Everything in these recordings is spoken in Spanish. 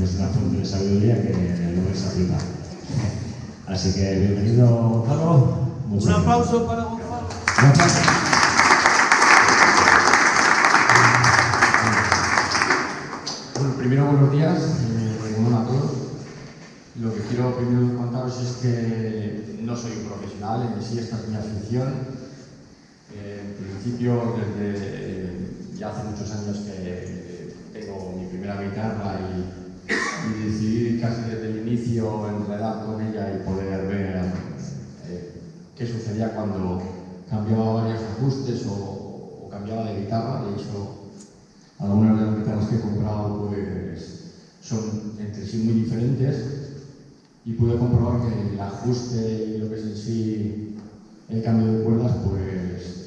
es una fuente de sabiduría que lo vais a flipar. Así que bienvenido, Gonzalo. Un aplauso para Gonzalo. Gracias. Bueno, primero buenos días, hola a todos. Lo que quiero primero contaros es que no soy un profesional, en sí esta es mi afición. En principio, desde ya hace muchos años que tengo mi primera guitarra y decidí casi desde el inicio enredar con ella y poder ver qué sucedía cuando cambiaba varios ajustes o cambiaba de guitarra. De hecho, algunas de las guitarras que he comprado pues, son entre sí muy diferentes y pude comprobar que el ajuste y lo que es en sí el cambio de cuerdas pues,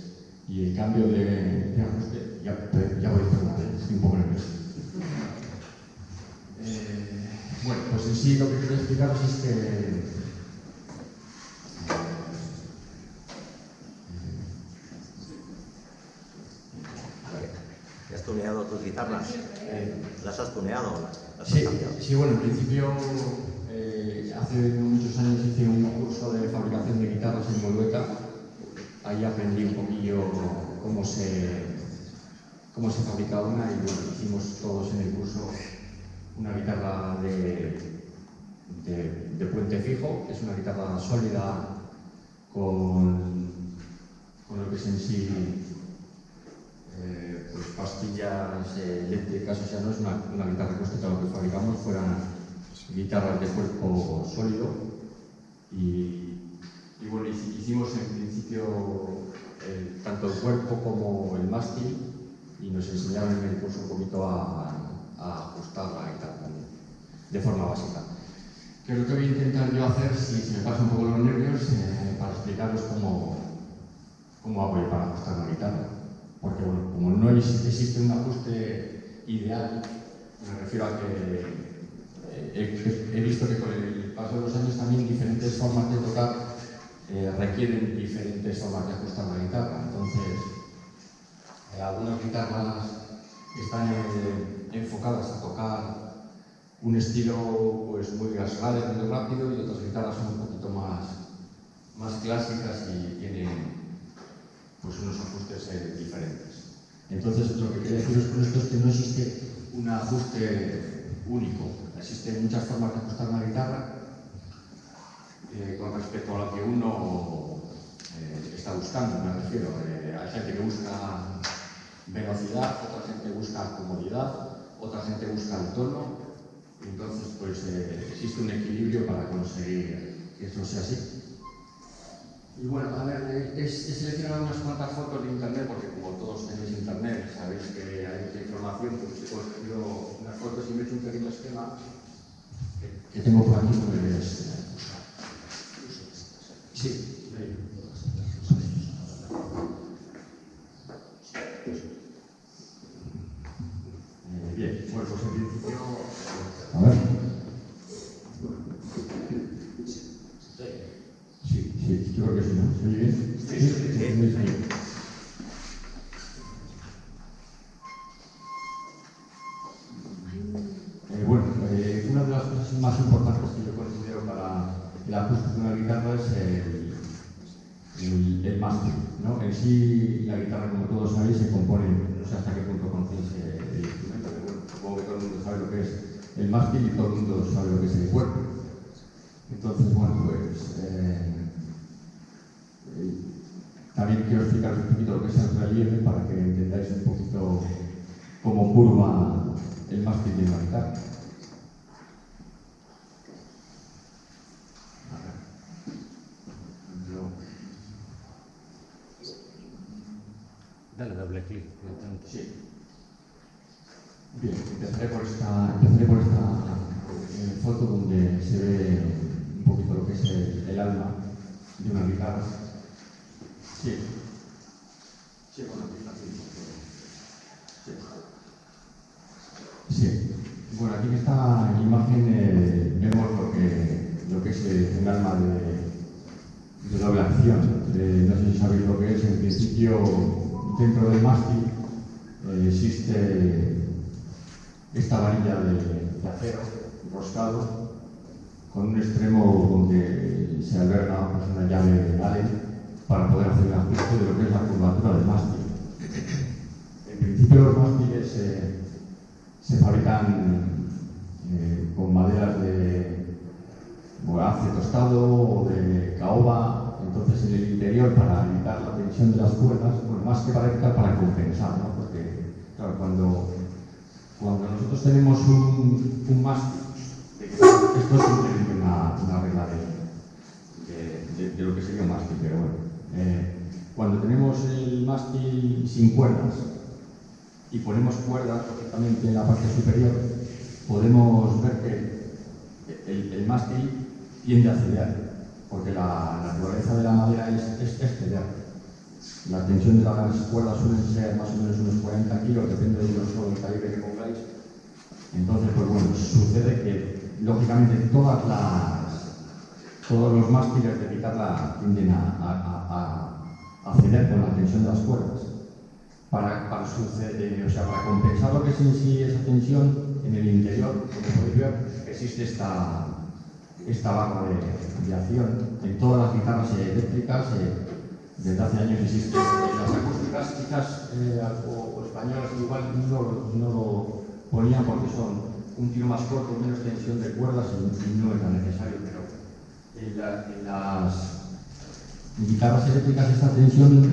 y el cambio de ajuste, ya voy a perdonar, estoy un poco nervioso. Bueno, pues en sí lo que quiero explicaros es que ¿Has tuneado tus guitarras? ¿Las has tuneado? Sí, bueno, en principio hace muchos años hice un curso de fabricación de guitarras en Moldova. Ahí aprendí un poquillo cómo se fabrica una y bueno, hicimos todos en el curso una guitarra de puente fijo, que es una guitarra sólida con lo que es en sí pues pastillas eléctricas, o sea, no es una guitarra acústica. Lo que fabricamos fueran guitarras de cuerpo sólido y bueno, hicimos en principio tanto el cuerpo como el mástil y nos enseñaron en el curso un poquito a ajustar la guitarra también, de forma básica. Que es lo que voy a intentar yo hacer, si se me pasan un poco los nervios, para explicaros cómo hago yo para ajustar la guitarra. Porque bueno, como no existe un ajuste ideal, me refiero a que he visto que con el paso de los años también diferentes formas de tocar requieren diferentes formas de ajustar la guitarra. Entonces, algunas guitarras están enfocadas a tocar un estilo pues, muy gasrado, muy rápido, y otras guitarras son un poquito más clásicas y tienen pues unos ajustes diferentes. Entonces, lo que quería deciros con esto es que no existe un ajuste único. Existen muchas formas de ajustar una guitarra con respecto a lo que uno está buscando, me refiero. Hay gente que busca velocidad, otra gente busca comodidad, otra gente busca el tono. Entonces, pues existe un equilibrio para conseguir que eso sea así. Y bueno, a ver, he seleccionado unas cuantas fotos de internet, porque como todos tenéis internet, sabéis que hay mucha información, pues he cogido unas fotos y me he hecho un pequeño esquema que tengo por aquí. Pues, sí. Bien, bueno, pues en principio, a ver. Sí, yo creo que sí, ¿no? ¿Se oye bien? Sí. Bueno, una de las cosas más importantes que yo considero para el ajuste de una guitarra es el mástil, ¿no? En sí, la guitarra, como todos sabéis, se compone, no sé hasta qué punto conocéis el instrumento, pero bueno, supongo que todo el mundo sabe lo que es el mástil y todo el mundo sabe lo que es el cuerpo. Entonces, bueno, pues también quiero explicaros un poquito lo que es el relieve para que entendáis un poquito cómo curva el mástil de una guitarra. Dale doble clic. Sí. Bien, empezaré por esta foto donde se ve un poquito lo que es el alma de una guitarra. Sí. Sí, bueno, sí. Bueno, aquí en esta imagen vemos lo que es un alma de doble acción. No sé si sabéis lo que es. En principio, dentro del mástil existe esta varilla de acero costado, con un extremo donde se alberga pues, una llave de Allen para poder hacer el ajuste de lo que es la curvatura del mástil. En principio los mástiles se fabrican con maderas de borace tostado o de caoba, entonces en el interior para evitar la tensión de las cuerdas, bueno, más que para evitar, para compensar, ¿no? Porque claro, cuando nosotros tenemos un mástil, esto es simplemente una regla de lo que sería un mástil, pero bueno, cuando tenemos el mástil sin cuerdas y ponemos cuerdas lógicamente en la parte superior, podemos ver que el mástil tiende a ceder, porque la naturaleza de la madera es ceder. La tensión de las cuerdas suelen ser más o menos unos 40 kilos, depende de del calibre que pongáis. Entonces, pues bueno, sucede que lógicamente todos los mástiles de guitarra tienden a ceder con la tensión de las cuerdas. Para compensar lo que es en sí esa tensión, en el interior, como podéis ver, existe esta barra de acción. En todas las guitarras eléctricas, desde hace años existe. Las acústicas quizás o españolas igual no lo ponían porque son un tiro más corto, menos tensión de cuerdas y no es tan necesario, pero en las guitarras eléctricas esta tensión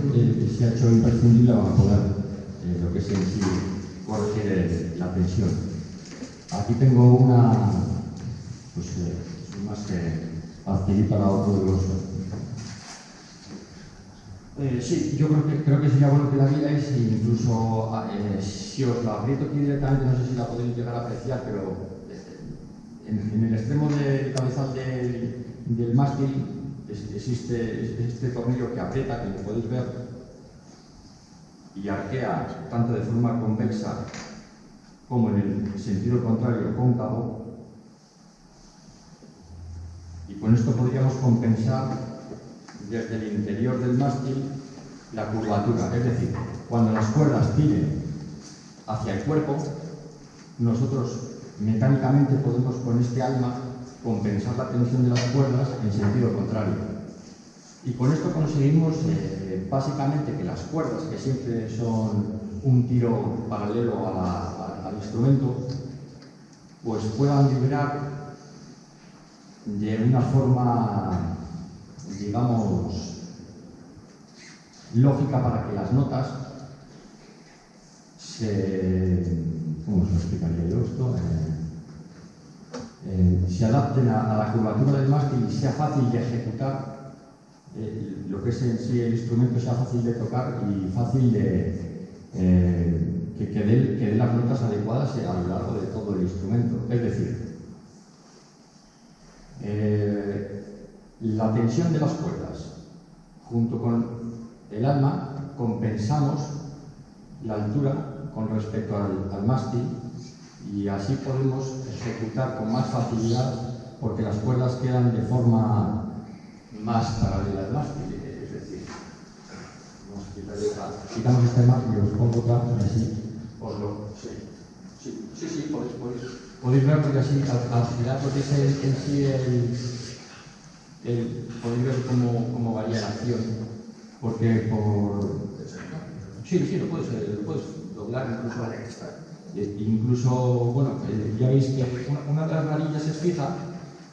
se ha hecho imprescindible para poder lo que es en sí corregir la tensión. Aquí tengo una, pues más que adquirir para otro de los... sí, yo creo que sería bueno que la vierais e incluso si os la aprieto aquí directamente, no sé si la podéis llegar a apreciar, pero en el extremo del cabezal del mástil existe este tornillo que aprieta, como podéis ver, y arquea tanto de forma convexa como en el sentido contrario cóncavo, y con esto podríamos compensar desde el interior del mástil la curvatura, es decir, cuando las cuerdas tiren hacia el cuerpo, nosotros mecánicamente podemos con este alma compensar la tensión de las cuerdas en sentido contrario. Y con esto conseguimos básicamente que las cuerdas, que siempre son un tiro paralelo al instrumento, pues puedan vibrar de una forma, digamos, lógica para que las notas ¿cómo se lo explicaría yo esto? Se adapten a la curvatura del mástil y sea fácil de ejecutar, lo que es en sí el instrumento sea fácil de tocar y fácil de que dé las notas adecuadas a lo largo de todo el instrumento. Es decir, la tensión de las cuerdas junto con el alma compensamos la altura con respecto al mástil y así podemos ejecutar con más facilidad porque las cuerdas quedan de forma más paralela al mástil. Es decir, quitamos esta imagen y os pongo otra y así os lo... Sí, podéis ver porque así al girar lo que es en sí podéis ver cómo varía la acción, porque por... Sí, lo puedes doblar incluso, bueno, ya veis que una de las varillas es fija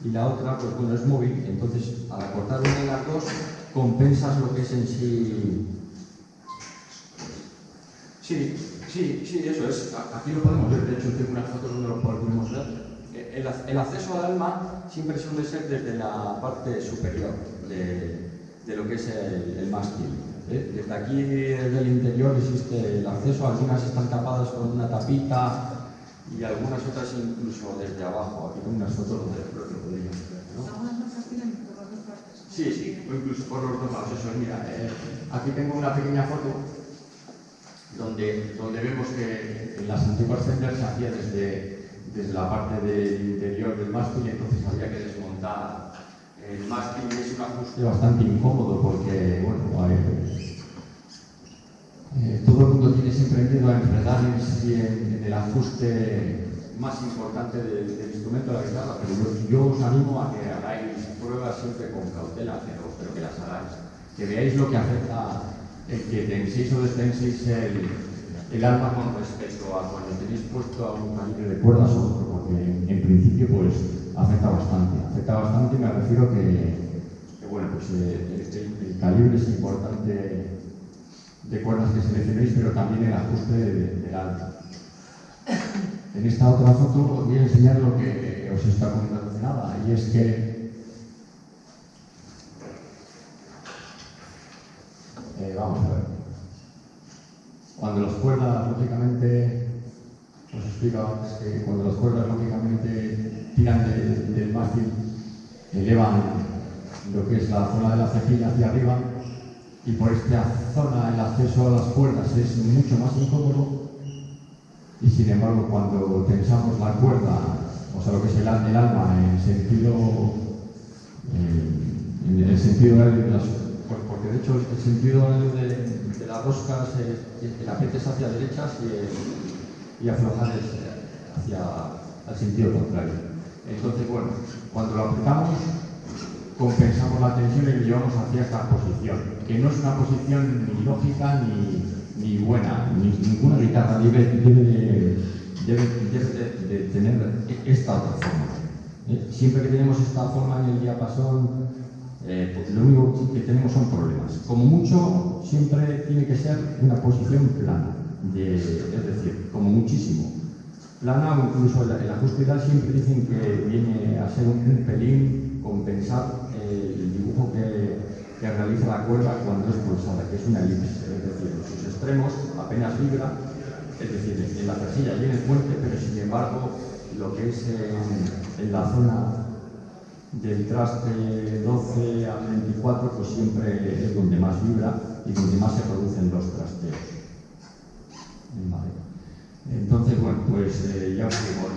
y la otra, pues bueno, es móvil, entonces al acortar una de las dos compensas lo que es en sí... Sí, eso es. Aquí lo podemos ver, de hecho tengo unas fotos donde lo podemos ver. El acceso al alma siempre suele ser desde la parte superior de lo que es el mástil. Desde aquí, desde el interior, existe el acceso, algunas están tapadas con una tapita y algunas otras incluso desde abajo. Aquí tengo unas fotos donde lo podríamos ver, ¿no? ¿Algunas masas tienen por las dos partes? Sí, o incluso por los dos lados. Eso, mira, aquí tengo una pequeña foto donde vemos que en las antiguas Fender se hacía desde la parte del interior del mástil, entonces había que desmontar el mástil. Es un ajuste bastante incómodo porque, bueno, todo el mundo tiene siempre miedo a enredar en el ajuste más importante del instrumento de la guitarra, pero yo os animo a que hagáis pruebas siempre con cautela, pero que las hagáis. Que veáis lo que afecta el que tenséis o descenséis el arma con respecto a cuando tenéis puesto a un calibre de cuerdas o otro, porque en principio pues afecta bastante. Afecta bastante, me refiero que bueno, pues el calibre es importante de cuerdas que seleccionéis, pero también el ajuste del arma. En esta otra foto os voy a enseñar lo que os está comentando hace nada, y es que vamos a ver. Cuando las cuerdas, lógicamente, os explico antes que cuando las cuerdas, lógicamente, tiran del mástil, elevan lo que es la zona de la cejilla hacia arriba, y por esta zona el acceso a las cuerdas es mucho más incómodo, y sin embargo, cuando tensamos la cuerda, o sea, lo que es el arma en el sentido horario de las, porque de hecho el sentido horario de las roscas el aprietes hacia derechas y aflojar hacia el sentido contrario. Entonces, bueno, cuando lo apretamos, compensamos la tensión y lo llevamos hacia esta posición, que no es una posición ni lógica ni buena. Ninguna guitarra debe de tener esta otra forma. Siempre que tenemos esta forma en el diapasón, pues lo único que tenemos son problemas. Como mucho, siempre tiene que ser una posición plana, es decir, como muchísimo. Plana o incluso el ajuste ideal siempre dicen que viene a ser un pelín compensar el dibujo que realiza la cuerda cuando es pulsada, que es una elipse, es decir, en sus extremos apenas vibra, es decir, en la cejilla y en el puente, pero sin embargo, lo que es en la zona del traste 12 al 24, pues siempre es donde más vibra y donde más se producen los trasteos. Vale. Entonces, bueno, pues ya os digo,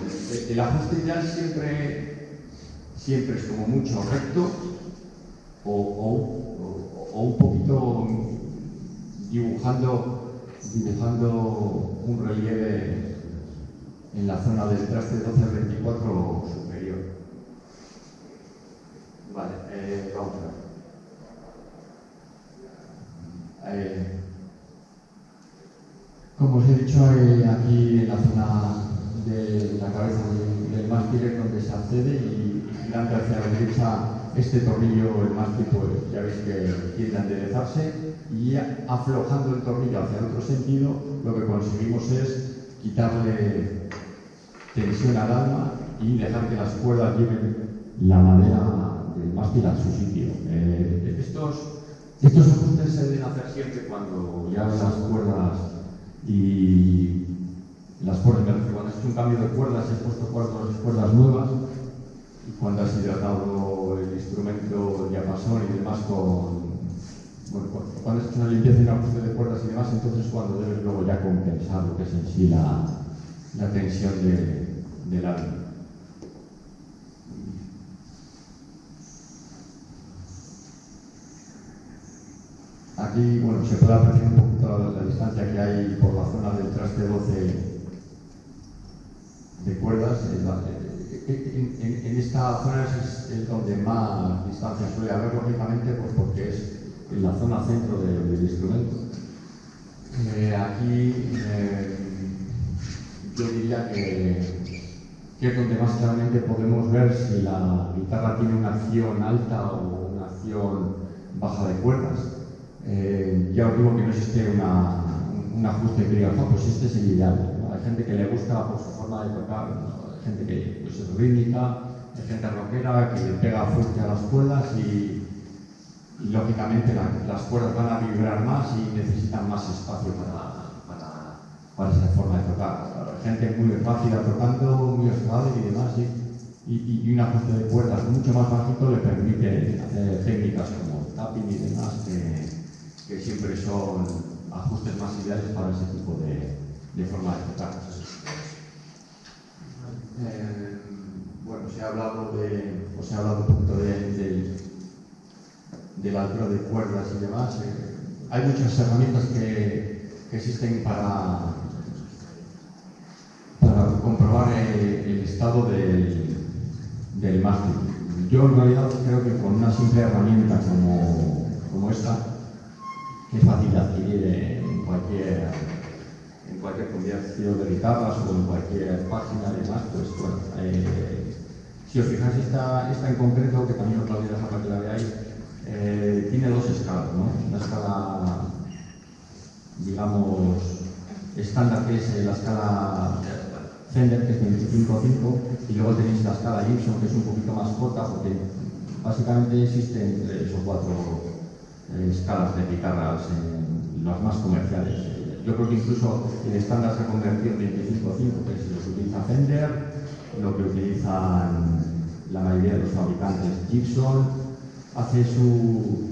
el ajuste ideal siempre es como mucho recto o un poquito dibujando un relieve en la zona del traste 12 al 24 superior. Vale, vamos a ver. Como os he dicho, aquí en la zona de la cabeza del mástil es donde se accede y girando hacia la derecha este tornillo, el mástil, pues ya veis que tiende a enderezarse, y aflojando el tornillo hacia el otro sentido, lo que conseguimos es quitarle tensión al arma y dejar que las cuerdas lleven la madera del mástil a su sitio. Estos ajustes se deben hacer siempre cuando ya las cuerdas y las cuerdas, cuando has hecho un cambio de cuerdas, has puesto cuerdas nuevas, y cuando has hidratado el instrumento, el diapasón y demás cuando has hecho una limpieza y un ajuste de cuerdas y demás, entonces cuando debes luego ya compensar lo que es en sí la tensión del arma. Aquí, bueno, se puede apreciar un poquito la distancia que hay por la zona del traste 12 de cuerdas. En esta zona es donde más distancia suele haber, lógicamente, pues porque es en la zona centro del instrumento. Aquí yo diría que es donde más claramente podemos ver si la guitarra tiene una acción alta o una acción baja de cuerdas. Ya os digo que no existe un ajuste que diga, pues este es el ideal, ¿no? Hay gente que le gusta por su forma de tocar, ¿no? Hay gente que pues, es rítmica, hay gente rockera que le pega fuerte a las cuerdas y lógicamente las cuerdas van a vibrar más y necesitan más espacio para esa forma de tocar. Hay gente muy rápida tocando, muy suave y demás, y un ajuste de cuerdas mucho más bajito le permite hacer técnicas como tapping y demás que siempre son ajustes más ideales para ese tipo de forma de tocar. Bueno, os he hablado un poquito de la altura de cuerdas y demás. Hay muchas herramientas que existen para comprobar el estado del mástil. Yo en realidad creo que con una simple herramienta como esta, que es fácil de adquirir en cualquier comercio de guitarras o en cualquier página y demás, pues bueno, si os fijáis esta en concreto, que también os la voy a dejar para que la veáis, tiene dos escalas, ¿no? Una escala, digamos, estándar, que es la escala Fender, que es 25-5, y luego tenéis la escala Gibson, que es un poquito más corta, porque básicamente existen 3 o 4 escalas de guitarras, las más comerciales. Yo creo que incluso el estándar se ha convertido en 25-5, que es lo que utiliza Fender, lo que utilizan la mayoría de los fabricantes. Gibson hace su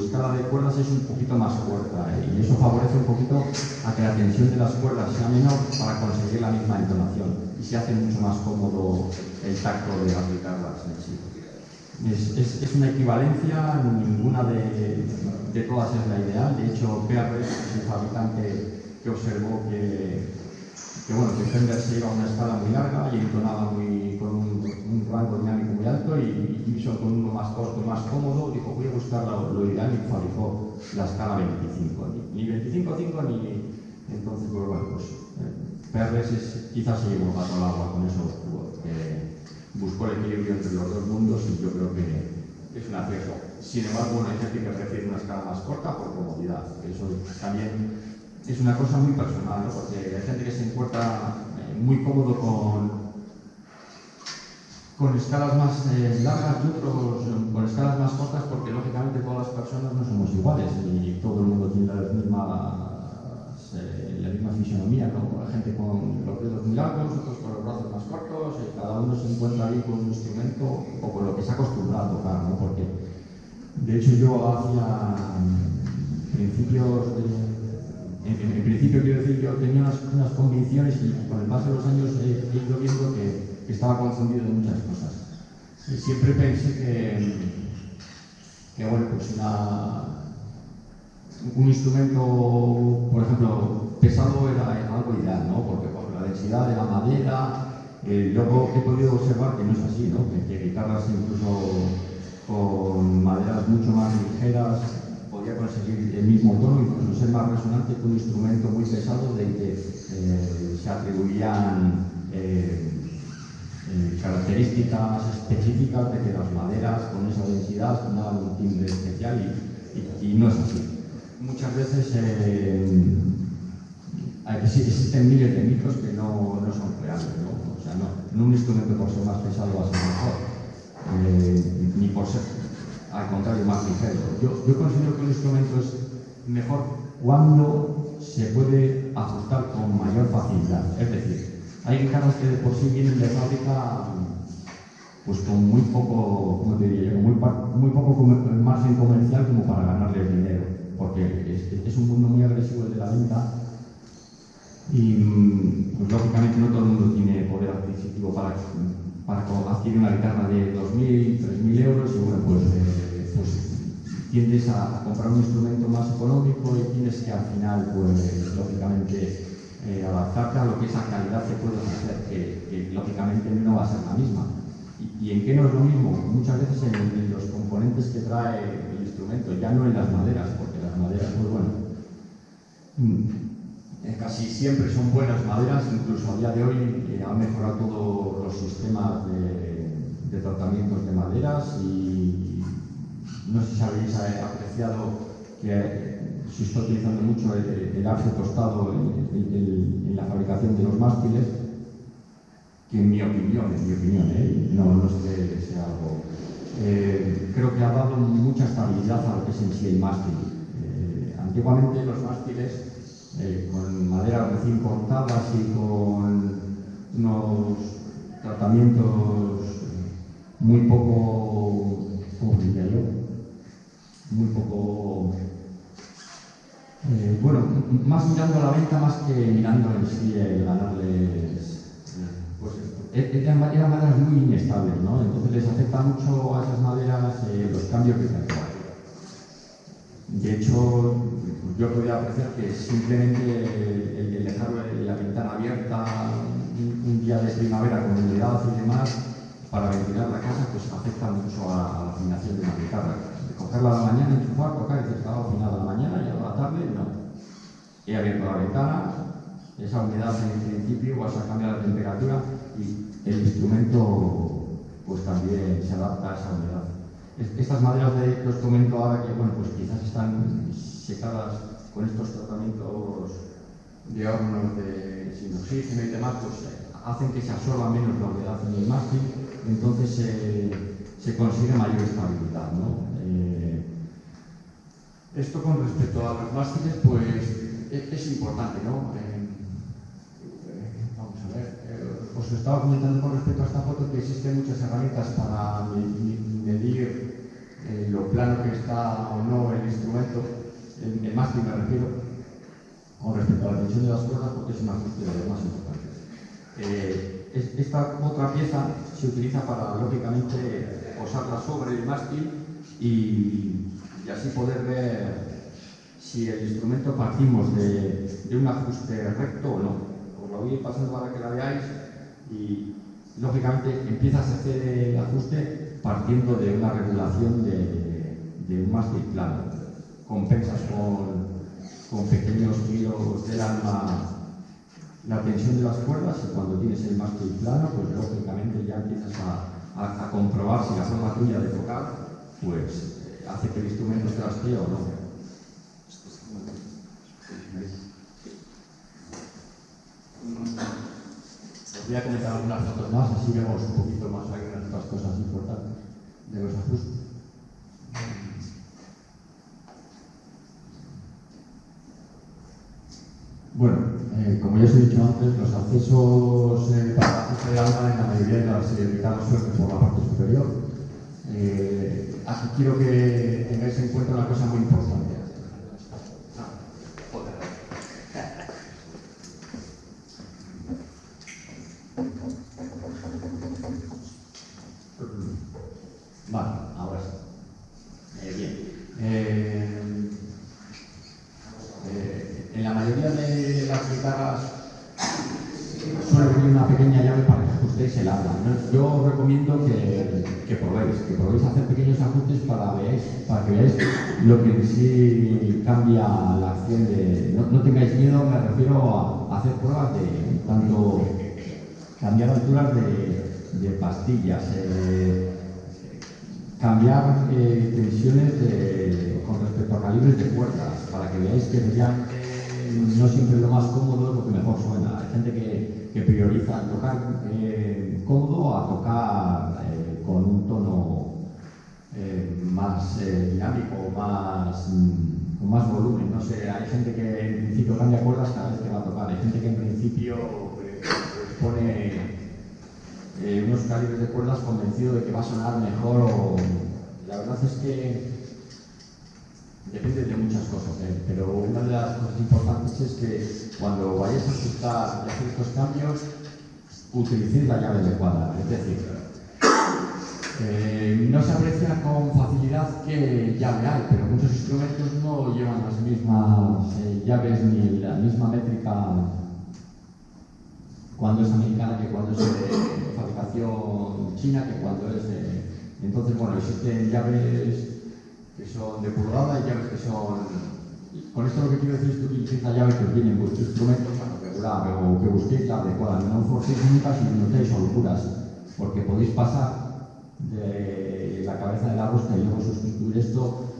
escala de cuerdas es un poquito más corta, y eso favorece un poquito a que la tensión de las cuerdas sea menor para conseguir la misma entonación, y se hace mucho más cómodo el tacto de las guitarras en sí. Es una equivalencia, ninguna de todas es la ideal. De hecho, PRS es el fabricante que observó que Fender se iba a una escala muy larga y entonaba con un rango dinámico muy alto, y Gibson con uno más corto, más cómodo, dijo voy a buscar lo ideal, y fabricó la escala 25. Ni 25-5 ni... Entonces, pues bueno, PRS quizás se llevó un gato al agua con eso, porque buscó el equilibrio entre los dos mundos, y yo creo que es un acierto. Sin embargo, hay gente que prefiere una escala más corta por comodidad. Eso también es una cosa muy personal, ¿no? Porque hay gente que se encuentra muy cómodo con escalas más largas y otros con escalas más cortas, porque lógicamente todas las personas no somos iguales y todo el mundo tiene la misma fisionomía, ¿no? La gente con los dedos muy largos, otros con los brazos más cortos, cada uno se encuentra ahí con un instrumento o con lo que se ha acostumbrado a tocar, ¿no? Porque de hecho yo hacia principios en principio, quiero decir, yo tenía unas convicciones, y con el paso de los años he ido viendo que estaba confundido en muchas cosas. Y siempre pensé que bueno, pues un instrumento, por ejemplo, pesado era algo ideal, ¿no? Porque por la densidad de la madera, luego he podido observar que no es así, ¿no? Que guitarras incluso con maderas mucho más ligeras podía conseguir el mismo tono, incluso ser más resonante que un instrumento muy pesado del que se atribuían características específicas de que las maderas con esa densidad daban un timbre especial, y no es así. Muchas veces existen miles de mitos que no son reales, ¿no? O sea, no un instrumento por ser más pesado va a ser mejor, ni por ser, al contrario, más ligero. Yo considero que un instrumento es mejor cuando se puede ajustar con mayor facilidad. Es decir, hay guitarras que de por sí vienen de fábrica pues con muy poco, ¿cómo te diría yo? Muy poco margen comercial como para ganarles dinero, porque es un mundo muy agresivo el de la venta, y pues, lógicamente no todo el mundo tiene poder adquisitivo para adquirir una guitarra de 2.000, 3.000 euros, y bueno, pues tiendes a comprar un instrumento más económico, y tienes que al final, pues lógicamente, adaptarte a lo que esa calidad te puede ofrecer, que lógicamente no va a ser la misma. ¿Y en qué no es lo mismo? Muchas veces en los componentes que trae el instrumento, ya no en las maderas, porque las maderas, pues bueno, casi siempre son buenas maderas. Incluso a día de hoy han mejorado todos los sistemas de tratamientos de maderas, y no sé si habéis apreciado que se está utilizando mucho el arce tostado en la fabricación de los mástiles, que en mi opinión, no es que sea algo, creo que ha dado mucha estabilidad a lo que es en sí el mástil. Antiguamente los mástiles, con maderas recién cortadas y con unos tratamientos muy poco, ¿cómo diría yo? Muy poco, bueno, más mirando a la venta más que mirando en sí el ganarles, pues eran maderas muy inestables, ¿no? Entonces les afecta mucho a esas maderas los cambios de temperatura. De hecho, yo podía apreciar que simplemente el dejar la ventana abierta un día de primavera con humedad y demás, para ventilar la casa, pues afecta mucho a la afinación de una guitarra. Cogerla a la mañana, enchufar, tocar y decir, estaba afinada a la mañana y a la tarde, no. He abierto la ventana, esa humedad en principio vas a cambiar la temperatura y el instrumento pues también se adapta a esa humedad. Estas maderas que os comento ahora, que bueno, pues quizás están secadas con estos tratamientos de hornos sin oxígeno y demás, pues hacen que se absorba menos la humedad en el mástil, entonces se consigue mayor estabilidad, ¿no? Esto con respecto a los mástiles, pues es importante, ¿no? Vamos a ver, os estaba comentando con respecto a esta foto que existen muchas herramientas para medir lo plano que está o no el instrumento, el mástil me refiero, con respecto a la tensión de las cuerdas, porque es un ajuste de los más importantes. Esta otra pieza se utiliza para, lógicamente, posarla sobre el mástil y así poder ver si el instrumento partimos de un ajuste recto o no. Os lo voy a ir pasando para que la veáis y, lógicamente, empiezas a hacer el ajuste partiendo de una regulación de un mástil plano. Compensas con pequeños giros del alma la tensión de las cuerdas y cuando tienes el mástil plano, pues lógicamente ya empiezas a comprobar si la forma tuya de tocar pues hace que el instrumento se trastee o no. Os voy a comentar algunas fotos más, así vemos un poquito más algunas otras cosas importantes de los ajustes. Bueno, como ya os he dicho antes, los accesos para el ajuste de alma en la mayoría de las guitarras suelen por la parte superior. Aquí quiero que tengáis en cuenta una cosa muy importante. Vale, ahora sí. Bien. En la mayoría de las guitarras suele venir una pequeña llave para que ajustéis el alma, ¿no? Yo os recomiendo que probéis hacer pequeños ajustes para que veáis lo que en sí cambia la acción de... No tengáis miedo, me refiero a hacer pruebas de tanto cambiar alturas de pastillas, cambiar tensiones con respecto a calibres de cuerdas, para que veáis que realmente no siempre lo más cómodo es lo que mejor suena. Hay gente que prioriza tocar cómodo a tocar con un tono más dinámico, con más volumen. No sé, hay gente que en principio cambia cuerdas cada vez que va a tocar, hay gente que en principio pone unos calibres de cuerdas convencido de que va a sonar mejor. La verdad es que depende de muchas cosas, pero una de las cosas importantes es que cuando vayáis a ajustar y hacer estos cambios, utilicéis la llave adecuada. Es decir, no se aprecia con facilidad qué llave hay, pero muchos instrumentos no llevan las mismas llaves ni la misma métrica cuando es americana que cuando es de fabricación china, que cuando es de... Entonces, bueno, existen llaves que son de pulgada y llaves que son... Con esto lo que quiero decir es que utilicéis la llave que os viene en vuestro instrumento para regular o que busquéis la adecuada. No forcéis nunca si no estáis locuras, porque podéis pasar de la cabeza de la rosca y luego sustituir esto,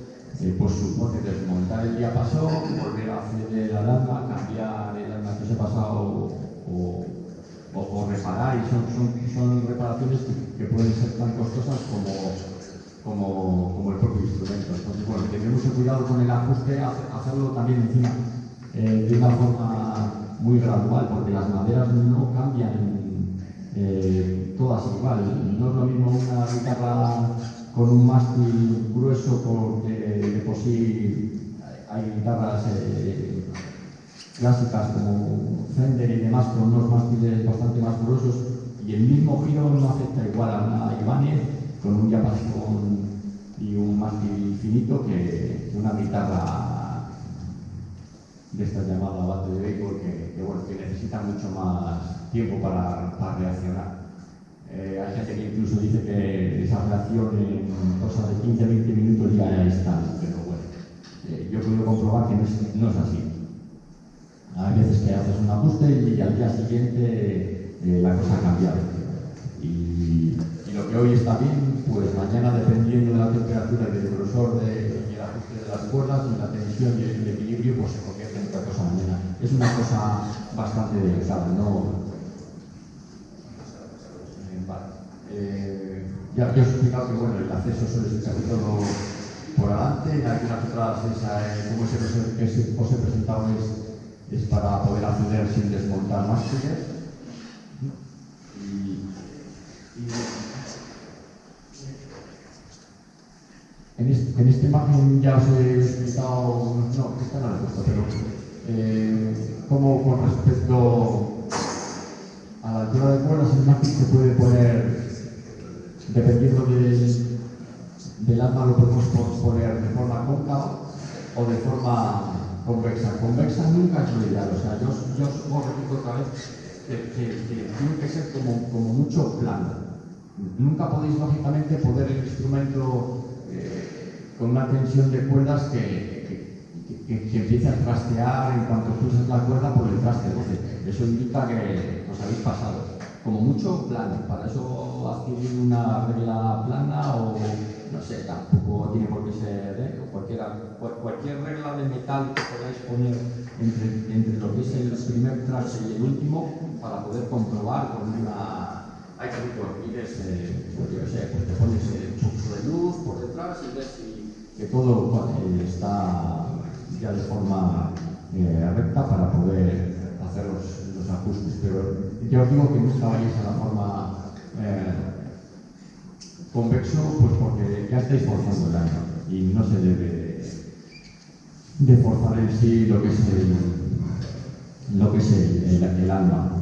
pues supone desmontar el diapasón, volver a hacer el alarma, cambiar el alarma que os he pasado o reparar, y son reparaciones que pueden ser tan costosas como el propio instrumento. Entonces, bueno, tener mucho cuidado con el ajuste, hacerlo también encima de una forma muy gradual, porque las maderas no cambian todas igual. No es lo mismo una guitarra con un mástil grueso, porque de por sí hay guitarras clásicas como Fender y demás con unos mástiles bastante más gruesos, y el mismo giro no afecta igual a una Ibanez con un diapasón y un mástil finito que una guitarra de esta llamada bate de béisbol que necesita mucho más tiempo para reaccionar. Hay gente que incluso dice que esa reacción en cosas de 15-20 minutos ya está, pero bueno, yo he podido comprobar que no es así. Hay veces que haces un ajuste y al día siguiente la cosa ha cambiado. Y lo que hoy está bien, pues mañana, dependiendo de la temperatura y del grosor y el ajuste de las cuerdas y la tensión y el equilibrio, pues se convierte en otra cosa mañana. Es una cosa bastante delicada, ¿no? Ya os he explicado que bueno, el acceso suele ser casi todo por adelante, en algunas otras, como os he presentado, es para poder acceder sin desmontar mástiles. En esta imagen ya os he explicado, no, esta no la he puesto, pero cómo con respecto a la altura de cuerdas el mástil se puede poner, dependiendo del arma, lo podemos poner de forma cóncava o de forma convexa. Convexa nunca es lo ideal, o sea, yo os repito otra vez que tiene que ser como mucho plano. Nunca podéis lógicamente poner el instrumento con una tensión de cuerdas que empiece a trastear en cuanto pulsas la cuerda por el traste 12. Eso indica que os habéis pasado. Como mucho plano, para eso adquirir una regla plana o no sé, tampoco tiene por qué ser cualquier regla de metal que podáis poner entre lo que es el primer traste y el último para poder comprobar con una... Hay que mides, pues yo sé, pues te pones un poco de luz por detrás y ves que todo está ya de forma recta para poder hacer los ajustes. Pero yo os digo que nunca vayáis a la forma convexo, pues porque ya estáis forzando el arma y no se debe de forzar en sí lo que es el alma.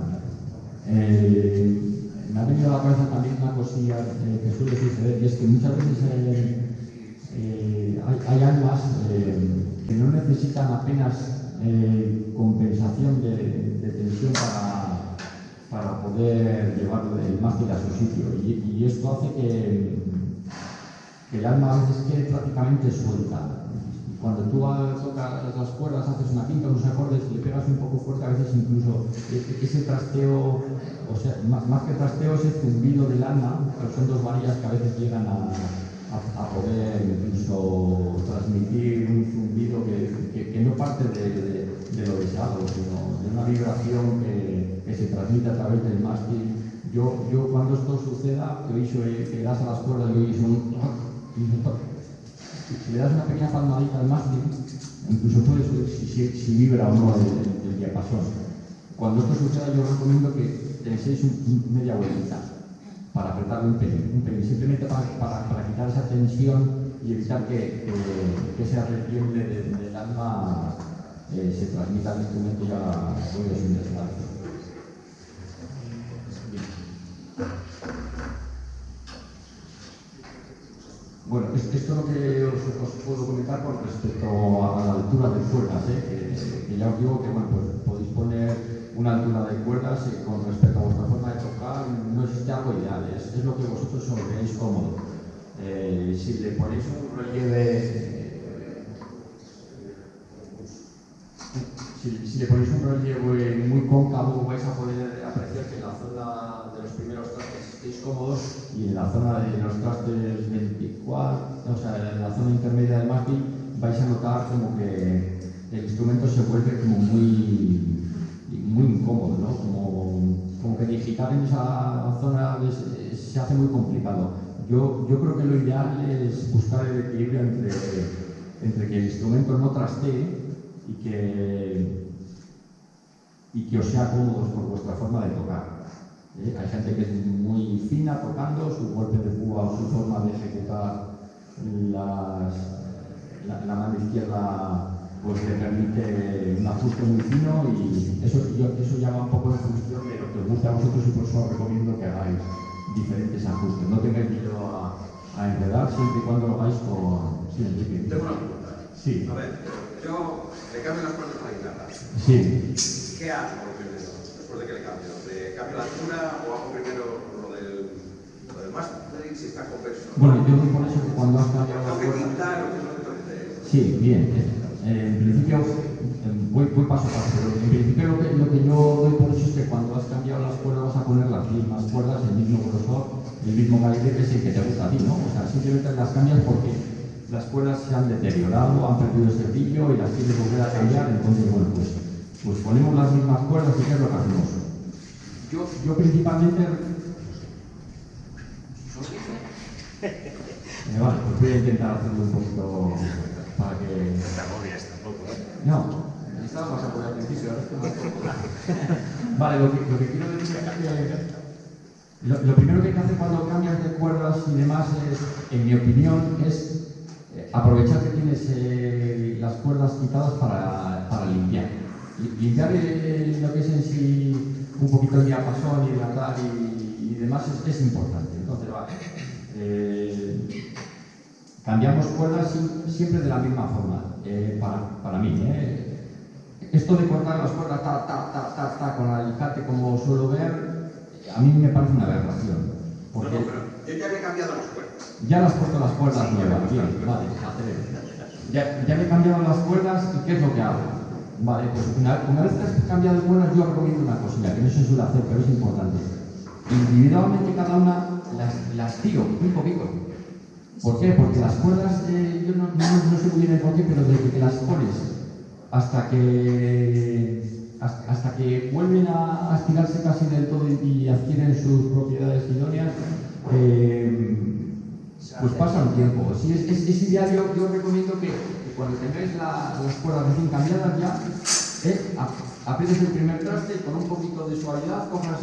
Me ha venido a la cabeza también una cosilla que suele suceder, y es que muchas veces hay almas que no necesitan apenas compensación de tensión para poder llevar el mástil a su sitio, y esto hace que el alma a veces quede prácticamente suelta. Cuando tú tocas las cuerdas, haces una quinta, unos acordes y le pegas un poco fuerte, a veces incluso ese trasteo, o sea, más que trasteo, ese zumbido del alma, que son dos varillas que a veces llegan a poder incluso transmitir un zumbido que no parte de lo deseado, sino de una vibración que se transmite a través del mástil. Yo cuando esto suceda, que das a las cuerdas y oís si le das una pequeña palmadita al mástil, incluso puedes ver si vibra o no el diapasón. Cuando esto suceda, yo recomiendo que tenséis media vueltita para apretarle un pelín, simplemente para quitar esa tensión y evitar que ese arrepiente del alma se transmita al instrumento y a ruidos sin desgaste. Bueno, esto es lo que os puedo comentar con respecto a la altura de cuerdas, que ya os digo que bueno, pues podéis poner una altura de cuerdas con respecto a vuestra forma de tocar, no existe algo ideal, es lo que vosotros os veáis cómodo. Si le ponéis un relieve muy cóncavo, vais a poder apreciar que en la zona de los primeros trastes estéis cómodos y en la zona de los trastes 24, o sea, en la zona intermedia del mástil, vais a notar como que el instrumento se vuelve como muy incómodo, ¿no? Como que digitar en esa zona se hace muy complicado. Yo creo que lo ideal es buscar el equilibrio entre que el instrumento no trastee y que os sea cómodos por vuestra forma de tocar. Hay gente que es muy fina tocando, su golpe de púa o su forma de ejecutar la mano izquierda pues le permite un ajuste muy fino, y eso ya va un poco en función de lo que os guste a vosotros, y por eso os recomiendo que hagáis diferentes ajustes. No tengáis miedo a enredar, siempre y cuando lo hagáis con... Sí, Enrique. Tengo una pregunta. Sí. A ver, yo le cambio las cuerdas a la guitarra. Sí. ¿Qué hago primero? ¿Después después de que le cambio. ¿Le cambio la altura o hago primero lo del mastering si está convexo? Bueno, yo doy por eso que cuando has cambiado las ¿Tengo que cuerdas... quitar o qué es lo que tengo que hacer? Sí, bien. En principio, voy paso a paso, pero en principio lo que yo doy por hecho es que cuando has cambiado las cuerdas vas a poner las mismas cuerdas, el mismo grosor, el mismo calibre que es el que te gusta a ti, ¿no? O sea, simplemente las cambias porque las cuerdas se han deteriorado, han perdido ese brillo y las quieres volver a cambiar, entonces, bueno, pues ponemos las mismas cuerdas y ¿qué es lo que hacemos? Yo principalmente... Vale, pues voy a intentar hacerlo un poquito para que... No, estaba más apoyado al principio, ahora estoy más cómodo. Vale, lo que quiero decir es que lo primero que hay que hacer cuando cambias de cuerdas y demás es, en mi opinión, es aprovechar que tienes las cuerdas quitadas para limpiar. Limpiar lo que es en sí un poquito el diapasón y el andar y demás es importante. Entonces, vale. Cambiamos cuerdas siempre de la misma forma, para mí. Esto de cortar las cuerdas con el alicate, como suelo ver, a mí me parece una aberración. Porque No, pero yo ya le he cambiado las cuerdas. ya las puesto las cuerdas nuevas, bien, vale, ya le he cambiado las cuerdas y ¿qué es lo que hago? Vale, pues una vez que has cambiado de cuerdas, yo recomiendo una cosilla, que no se suele hacer, pero es importante. Individualmente cada una las tiro un poquito. ¿Por qué? Porque las cuerdas, yo no sé muy bien el por qué, pero desde que las pones hasta que vuelven a estirarse casi del todo y adquieren sus propiedades idóneas, pues pasa un tiempo. Si es ideal, yo recomiendo que cuando tengáis las cuerdas recién cambiadas ya, aprietes el primer traste con un poquito de suavidad, cojas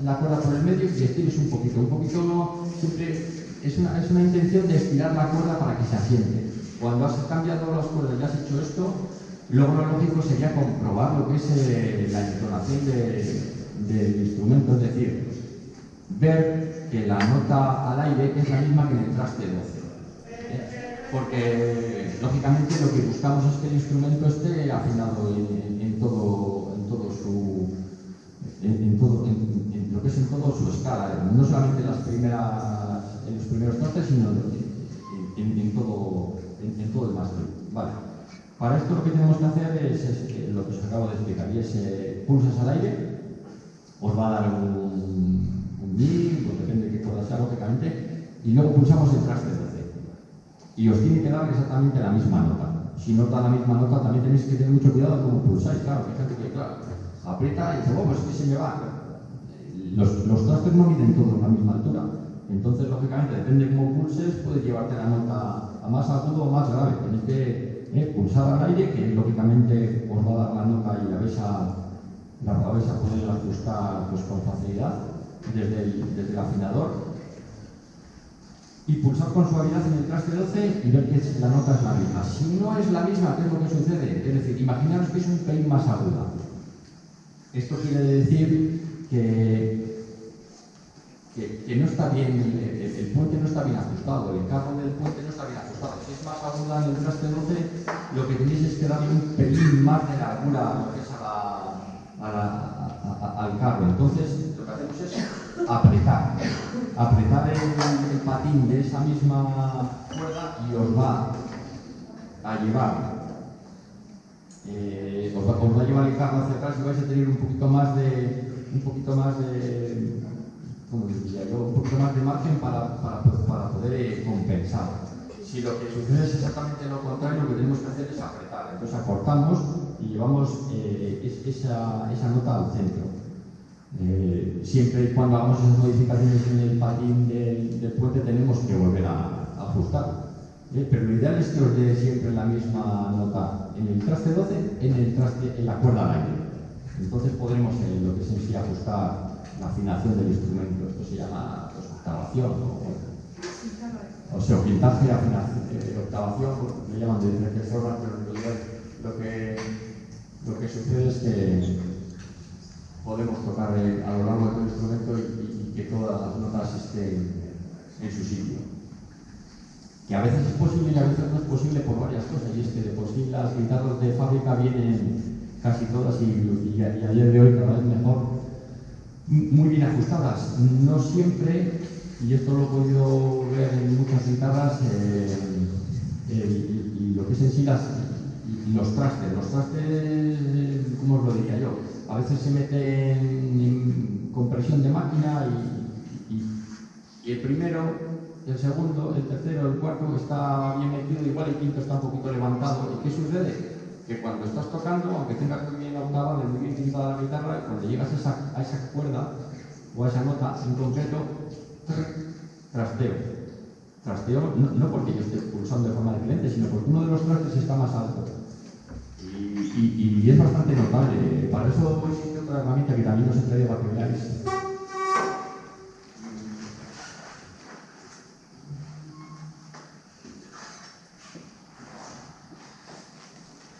la cuerda por el medio y estires un poquito. Un poquito no, siempre es una intención de estirar la cuerda para que se asiente. Cuando has cambiado las cuerdas y has hecho esto, luego lo lógico sería comprobar lo que es la entonación del instrumento, es decir, ver que la nota al aire es la misma que en el traste 12. Porque lógicamente lo que buscamos es que el instrumento esté afinado en lo que es en toda su escala, no solamente en los primeros trastes, sino en todo el máster. Vale. Para esto lo que tenemos que hacer es lo que os acabo de explicar, y es pulsas al aire, os va a dar un mi, pues depende de qué cuerda sea lógicamente, y luego pulsamos el traste 12. Y os tiene que dar exactamente la misma nota. Si no da la misma nota, también tenéis que tener mucho cuidado cómo pulsáis. Claro, fíjate que, claro, aprieta y dice, pues es que se me va. Los trastes no miden todos a la misma altura. Entonces, lógicamente, depende de cómo pulses, puedes llevarte la nota a más agudo o más grave. Tenéis que pulsar al aire, que lógicamente os va a dar la nota y la vais a poder ajustar pues, con facilidad desde el afinador. Y pulsar con suavidad en el traste 12 y ver que la nota es la misma. Si no es la misma, ¿qué es lo que sucede? Es decir, imaginaros que es un pelín más aguda. Esto quiere decir que no está bien, el puente no está bien ajustado, el carro del puente no está bien ajustado. Si es más aguda en el traste 12, lo que tenéis es que darle un pelín más de largura al carro. Entonces, lo que hacemos es apretar el patín de esa misma cuerda y os va a llevar el carro hacia atrás y vais a tener un poquito más de ¿cómo diría yo? Un poquito más de margen para poder compensar. Si lo que sucede es exactamente lo contrario, lo que tenemos que hacer es apretar. Entonces acortamos y llevamos esa nota al centro. Siempre y cuando hagamos esas modificaciones en el patín del puente tenemos que volver a ajustar. Pero lo ideal es que os dé siempre la misma nota en el traste 12, en la cuerda al aire. Entonces podremos lo que es en sí ajustar la afinación del instrumento. Esto se llama pues, octavación o sea, pintaje, octavación, le llaman de diferentes formas, pero en realidad lo que sucede es que podemos tocar a lo largo de todo el instrumento y que todas las notas estén en su sitio. Que a veces es posible y a veces no es posible por varias cosas, y es que de por sí las guitarras de fábrica vienen casi todas y a día de hoy cada vez mejor muy bien ajustadas. No siempre, y esto lo he podido ver en muchas guitarras, y lo que es en sí los trastes. Los trastes, ¿cómo os lo diría yo? A veces se meten en compresión de máquina y el primero, el segundo, el tercero, el cuarto está bien metido, igual el quinto está un poquito levantado. ¿Y qué sucede? Que cuando estás tocando, aunque tengas muy bien la octava, muy bien pintada la guitarra, cuando llegas a esa cuerda o a esa nota en concreto, trasteo. Trasteo no porque yo esté pulsando de forma diferente, sino porque uno de los trastes está más alto. Y es bastante notable. Para eso existe otra herramienta que también os he traído para que veáis.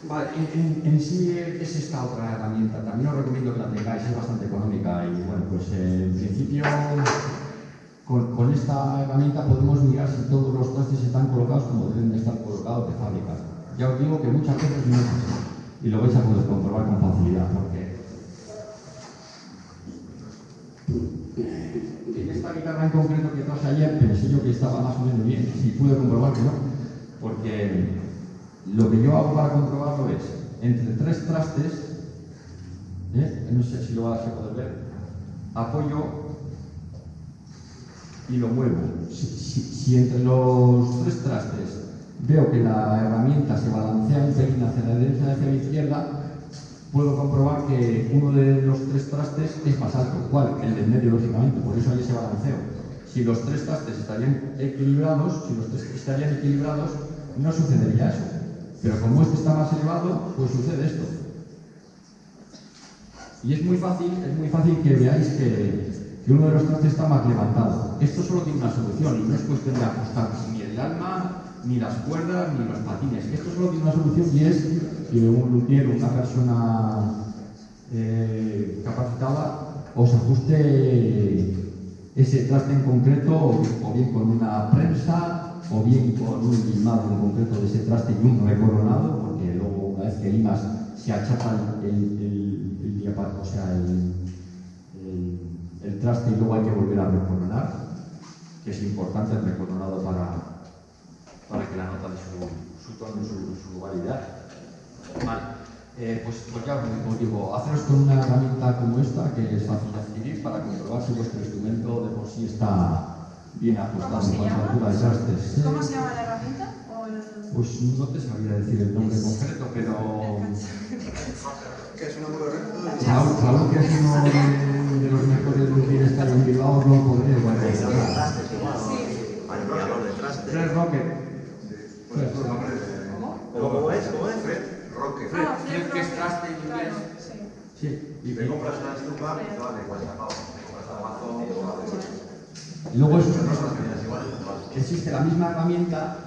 Vale, en sí es esta otra herramienta. También os recomiendo que la tengáis, es bastante económica. Y bueno, pues en principio con esta herramienta podemos mirar si todos los trastes están colocados como deben de estar colocados de fábrica. Ya os digo que muchas veces no es así. Y lo vais a poder comprobar con facilidad, porque en esta guitarra en concreto que traje ayer pensé yo que estaba más o menos bien, y pude comprobar que no, porque lo que yo hago para comprobarlo es entre tres trastes, no sé si lo vas a poder ver, apoyo y lo muevo. Si entre los tres trastes veo que la herramienta se balancea un pelín hacia la derecha y hacia la izquierda, puedo comprobar que uno de los tres trastes es más alto. ¿Cuál? El del medio, lógicamente, por eso hay ese balanceo. Si los tres trastes estarían equilibrados, no sucedería eso. Pero como este está más elevado, pues sucede esto. Y es muy fácil que veáis que uno de los trastes está más levantado. Esto solo tiene una solución y no es cuestión de ajustar ni el alma, ni las cuerdas, ni los patines. Esto solo tiene una solución y es que un luthier, una persona capacitada, os ajuste ese traste en concreto, o bien con una prensa, o bien con un limado en concreto de ese traste y un recoronado, porque luego una vez que limas se achata el diapasón, o sea, el traste, y luego hay que volver a recoronar, que es importante el recoronado para que la nota de su tono y su validad. Vale. Pues ya os digo, haceros con una herramienta como esta, que es fácil de adquirir, para comprobar si vuestro instrumento de por sí está bien ajustado en cuanto a altura de trastes. ¿Cómo se llama la herramienta? Pues no te sabría decir el nombre concreto, pero ¿Qué es un ángulo recto? Raúl, que es uno de los mejores luthieres que hay en Bilbao, lo podría Los encontrar. trastes igual, manipulador de trastes. Tres Rocket. ¿Cómo es? Fred Roque. Ah, Fred, que es traste en inglés. Claro, sí. Sí. Y te compras una estufa, vale, pues acabo. Te compras Amazon, vale. Y luego es, Pero no son las medidas iguales, vale. existe la misma herramienta,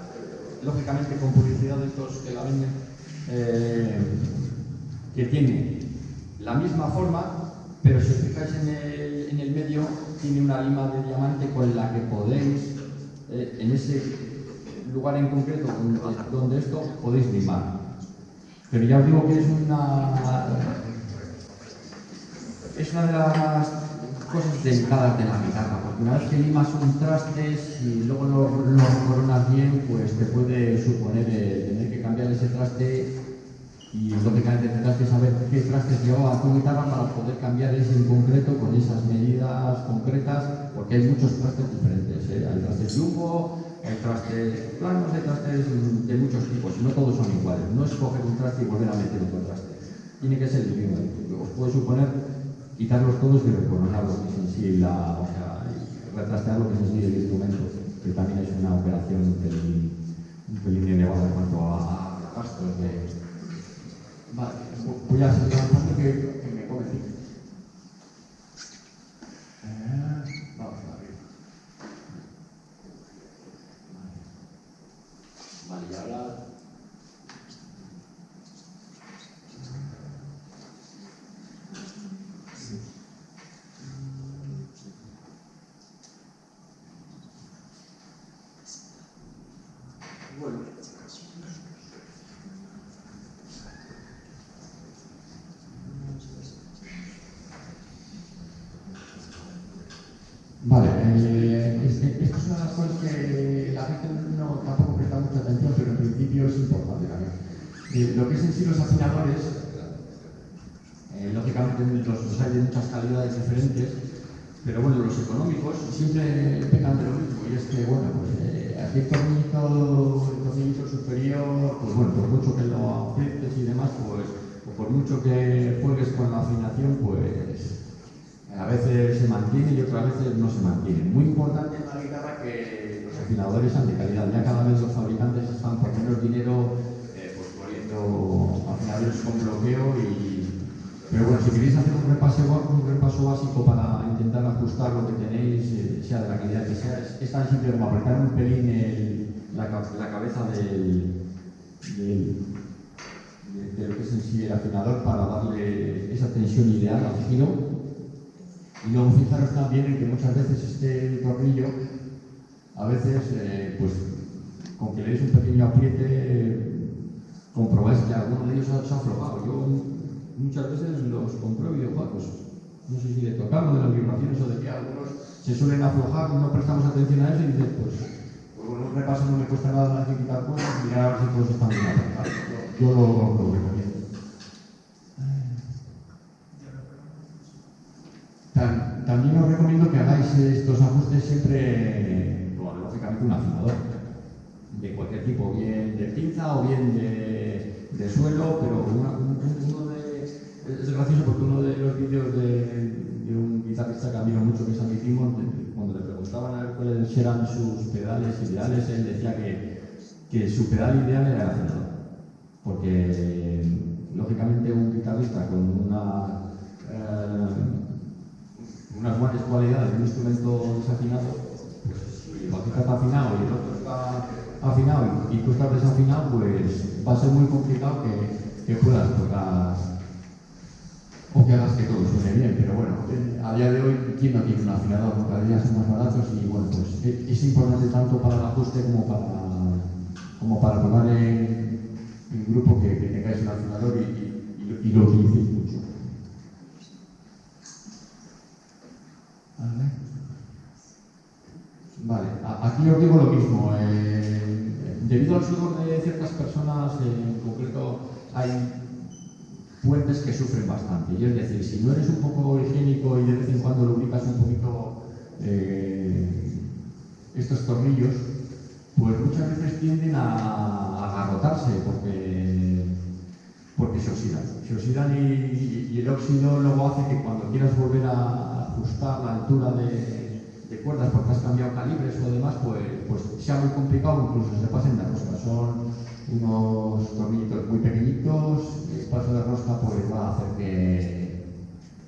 lógicamente con publicidad de estos que la venden, que tiene la misma forma, pero si os fijáis en el medio, tiene una lima de diamante con la que podéis, en ese lugar en concreto donde esto, podéis limar. Pero ya os digo que es una de las cosas delicadas de la guitarra, porque una vez que limas un traste, si luego no coronas bien, pues te puede suponer tener que cambiar ese traste, y lógicamente tendrás que saber qué trastes llevaba tu guitarra para poder cambiar ese en concreto con esas medidas concretas, porque hay muchos trastes diferentes, hay trastes jumbo, hay trastes planos, hay trastes de muchos tipos, y no todos son iguales. No es coger un traste y volver a meter otro traste, tiene que ser el mismo. Os puede suponer quitarlos todos y recoronar lo que es en sí, o sea, retrastear lo que es en sí el instrumento, que también es una operación un pelín elevada en cuanto a gastos de... Vale, voy a seguir avanzando que me come tiempo. Vamos a ver. Vale, y ahora... Bueno. Vale, esto es una de las cosas que la gente no tampoco presta mucha atención, pero en principio es importante también. Lo que es en sí los afinadores, lógicamente los hay de muchas calidades diferentes, pero bueno, los económicos siempre pecan de lo mismo, y es que, bueno, pues aquí el tornillito superior, pues bueno, por mucho que lo aprietes y demás, pues, o por mucho que juegues con la afinación, pues a veces se mantiene y otras veces no se mantiene. Muy importante en la guitarra que los afinadores sean de calidad. Ya cada vez los fabricantes están por menos dinero pues poniendo afinadores con bloqueo pero bueno, si queréis hacer un repaso básico para intentar ajustar lo que tenéis, sea de la calidad que sea, es tan simple como apretar un pelín la cabeza de lo que es en sí el afinador para darle esa tensión ideal al giro. Y luego fijaros también en que muchas veces este tornillo, a veces, pues con que le deis un pequeño apriete, comprobáis que alguno de ellos se ha aflojado. Yo muchas veces los compruebo y digo, pues no sé si de tocarlo, de las vibraciones o de que algunos se suelen aflojar, no prestamos atención a eso y dices, pues bueno, un repaso no me cuesta nada más que quitar cosas y mirar a ver si todos están bien apretados. Yo lo recomiendo. También os recomiendo que hagáis estos ajustes siempre, bueno, lógicamente un afinador de cualquier tipo, bien de pinza o bien de suelo, pero es gracioso porque uno de los vídeos de un guitarrista que admiro mucho, que es Andy Timon, cuando le preguntaban a ver cuáles eran sus pedales ideales, él decía que su pedal ideal era el afinador, porque lógicamente un guitarrista con unas buenas cualidades de un instrumento desafinado, pues si el bajista está afinado y el otro está afinado y tú estás desafinado, pues va a ser muy complicado que puedas tocar o que hagas que todo suene bien. Pero bueno, a día de hoy, ¿quién no tiene un afinador? Cada día son más baratos y bueno, pues es importante tanto para el ajuste como para tocar en grupo que tengáis un afinador y lo utilicéis mucho. Vale, aquí os digo lo mismo. Debido al sudor de ciertas personas, en concreto hay puentes que sufren bastante. Y es decir, si no eres un poco higiénico y de vez en cuando lubricas un poquito estos tornillos, pues muchas veces tienden a agarrotarse porque se oxidan. Se oxidan y el óxido luego hace que cuando quieras volver a ajustar la altura de cuerdas porque has cambiado calibres o demás, pues sea muy complicado, incluso se pasen de rosca. Son unos tornillitos muy pequeñitos, el paso de rosca pues va a hacer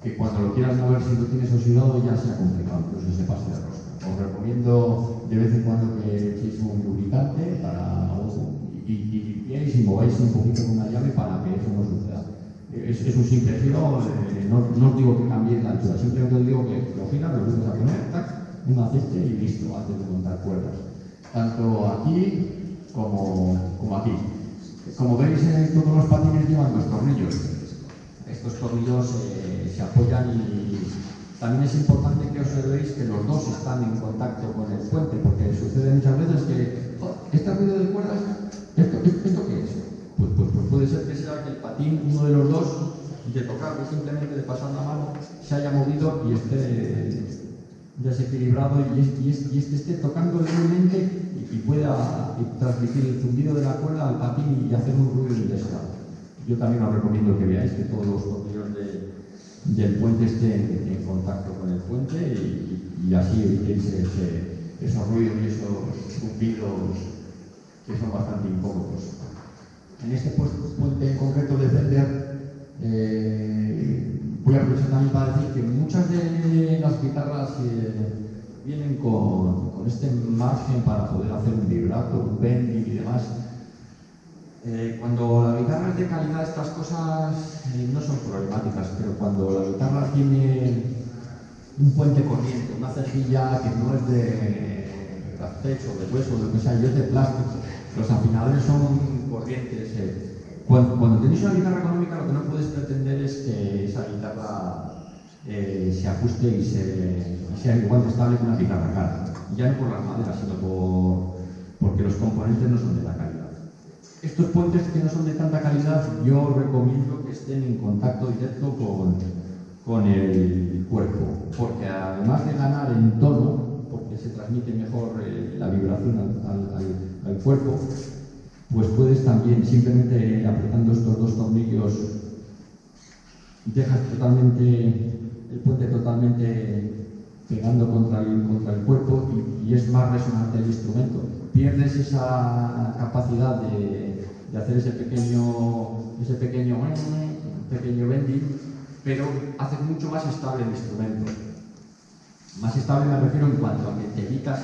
que cuando lo quieras mover, si lo tienes oxidado, ya sea complicado, incluso se pase de rosca. Os recomiendo de vez en cuando que echéis un lubricante y limpiéis y mováis un poquito con una llave para que eso no suceda. Es un simple giro, no os digo que cambiéis la altura, simplemente os digo que lo giras, lo vuelves a poner, tac, un aceite y listo, antes de montar cuerdas. Tanto aquí como aquí. Como veis, todos los patines llevan dos tornillos. Estos tornillos se apoyan y también es importante que observéis que los dos están en contacto con el puente, porque sucede muchas veces que este ruido de cuerdas, ¿esto qué es? Pues puede ser que sea que el patín, uno de los dos, de tocarlo simplemente de pasar la mano, se haya movido y esté desequilibrado y este esté tocando levemente y pueda transmitir el zumbido de la cuerda al patín y hacer un ruido indeseado. Yo también os recomiendo que veáis que todos los tornillos del puente estén en contacto con el puente y así evitéis esos ruidos y esos zumbidos que son bastante incómodos. En este puente en concreto de Fender, voy a aprovechar también para decir que muchas de las guitarras vienen con este margen para poder hacer un vibrato, un bending y demás. Cuando la guitarra es de calidad, estas cosas no son problemáticas, pero cuando la guitarra tiene un puente corriente, una cejilla que no es de acceso, de hueso, lo que sea, y es de plástico, los afinadores son corrientes. Cuando tenéis una guitarra económica, lo que no puedes pretender es que esa guitarra se ajuste y sea igual de estable que una guitarra cara. Ya no por las maderas, sino porque los componentes no son de la calidad. Estos puentes que no son de tanta calidad, yo recomiendo que estén en contacto directo con el cuerpo, porque además de ganar en tono, porque se transmite mejor la vibración al cuerpo, pues puedes también, simplemente apretando estos dos tornillos, dejas el puente totalmente pegando contra el cuerpo y es más resonante el instrumento. Pierdes esa capacidad de hacer ese pequeño bending, pero haces mucho más estable el instrumento. Más estable me refiero en cuanto a que te evitas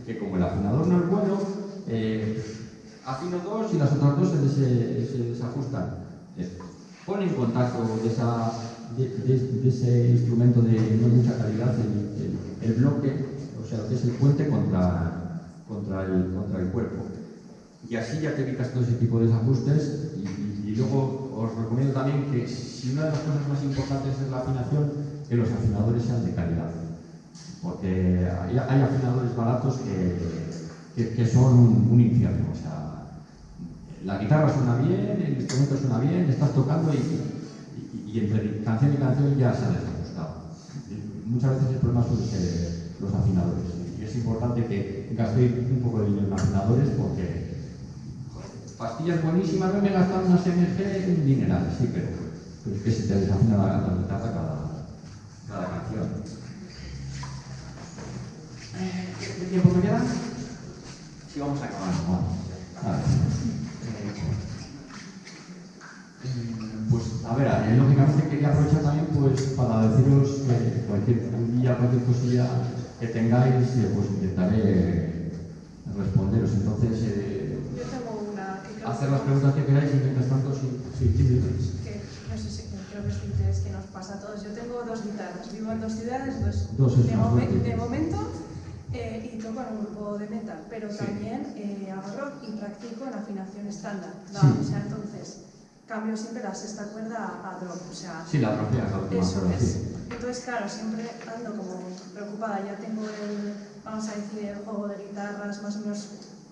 que como el afinador no es bueno, afino dos y las otras dos se desajustan. Pone en contacto de ese instrumento de no mucha calidad el bloque, o sea, lo que es el puente contra el cuerpo. Y así ya te evitas todo ese tipo de desajustes y luego os recomiendo también que si una de las cosas más importantes es la afinación, que los afinadores sean de calidad. Porque hay afinadores baratos que son un infierno. O sea, la guitarra suena bien, el instrumento suena bien, estás tocando y entre canción y canción ya se ha desajustado. Muchas veces el problema suele ser los afinadores. Y es importante que gastéis un poco de dinero en afinadores porque pastillas buenísimas, no me gastan unas MG un dineral, sí, pero es que se te desafina la guitarra cada canción. ¿Qué tiempo me queda? Sí, vamos a acabar. Pues a ver, lógicamente quería aprovechar también pues para deciros que cualquier cosilla que tengáis, pues intentaré responderos. Entonces, Yo tengo una que creo hacer las preguntas que queráis y mientras tanto, sí. que no sé si creo que es de interés que nos pasa a todos. Yo tengo dos guitarras, vivo en dos ciudades, de momento y toco en un grupo de metal, pero también hago rock y practico en afinación estándar. O sea, entonces cambio siempre la sexta cuerda a drop, o sea... Sí, la drop es la última eso cuerda, es. sí. Entonces, claro, siempre ando como preocupada. Ya tengo vamos a decir, el juego de guitarras más o menos